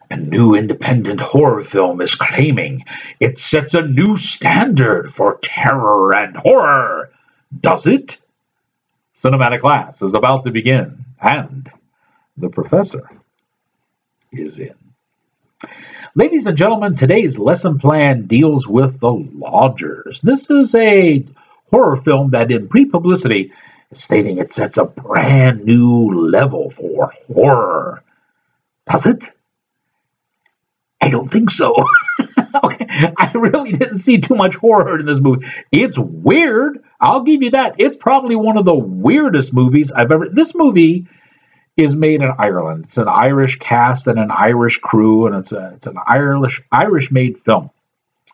A new independent horror film is claiming it sets a new standard for terror and horror. Does it? Cinematic class is about to begin, and the professor is in. Ladies and gentlemen, today's lesson plan deals with The Lodgers. This is a horror film that in pre-publicity is stating it sets a brand new level for horror. Does it? I don't think so. Okay. I really didn't see too much horror in this movie. It's weird. I'll give you that. It's probably one of the weirdest movies I've ever... This movie is made in Ireland. It's an Irish cast and an Irish crew, and it's an Irish-made film.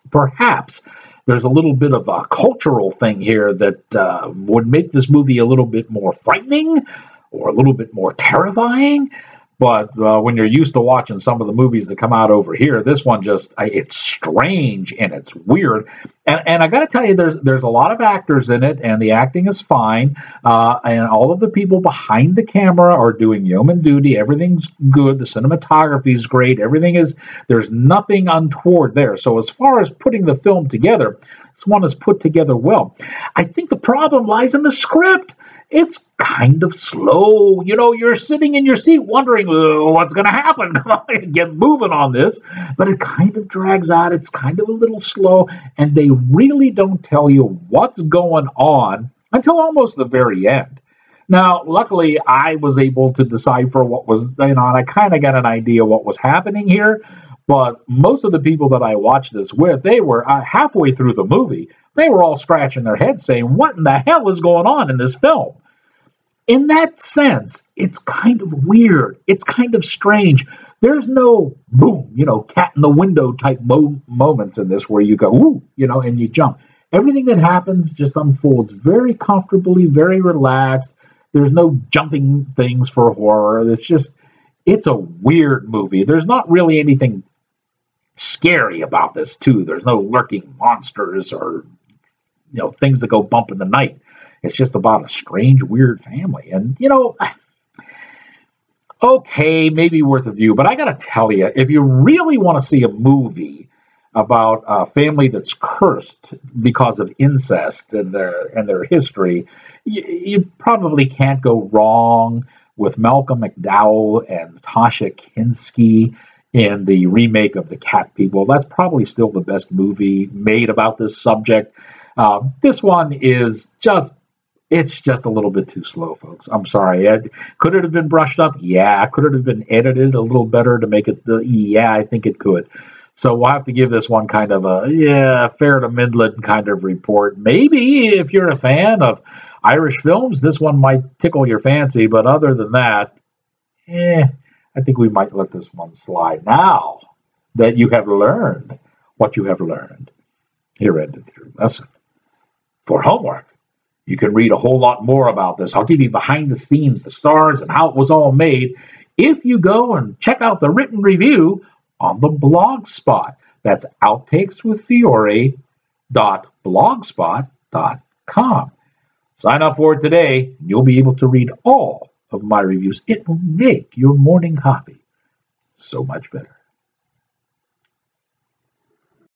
Perhaps there's a little bit of a cultural thing here that would make this movie a little bit more frightening or a little bit more terrifying. But when you're used to watching some of the movies that come out over here, this one it's strange and it's weird. And I got to tell you, there's a lot of actors in it, and the acting is fine. And all of the people behind the camera are doing yeoman duty. Everything's good. The cinematography is great. There's nothing untoward there. So as far as putting the film together, this one is put together well. I think the problem lies in the script. It's kind of slow. You know, you're sitting in your seat wondering what's going to happen. Come on, get moving on this. But it kind of drags out. It's kind of a little slow. And they really don't tell you what's going on until almost the very end. Now, luckily, I was able to decipher what was going on. I kind of got an idea what was happening here. But most of the people that I watched this with, they were halfway through the movie. They were all scratching their heads saying, what in the hell is going on in this film? In that sense, it's kind of weird. It's kind of strange. There's no boom, cat in the window type moments in this where you go, ooh, and you jump. Everything that happens just unfolds very comfortably, very relaxed. There's no jumping things for horror. It's a weird movie. There's not really anything scary about this, too. There's no lurking monsters or, things that go bump in the night. It's just about a strange, weird family. And, okay, maybe worth a view. But I got to tell you, if you really want to see a movie about a family that's cursed because of incest and their history, you probably can't go wrong with Malcolm McDowell and Tasha Kinski in the remake of The Cat People. That's probably still the best movie made about this subject. This one is it's just a little bit too slow, folks. I'm sorry. Could it have been brushed up? Yeah. Could it have been edited a little better to make it yeah, I think it could. So we'll have to give this one kind of a fair to middling kind of report. Maybe if you're a fan of Irish films, this one might tickle your fancy. But other than that, I think we might let this one slide. Now that you have learned what you have learned, here endeth your lesson. For homework, you can read a whole lot more about this. I'll give you behind the scenes, the stars, and how it was all made if you go and check out the written review on the Blogspot. That's outtakeswithfiore.blogspot.com. Sign up for it today. You'll be able to read all of my reviews. It will make your morning coffee so much better.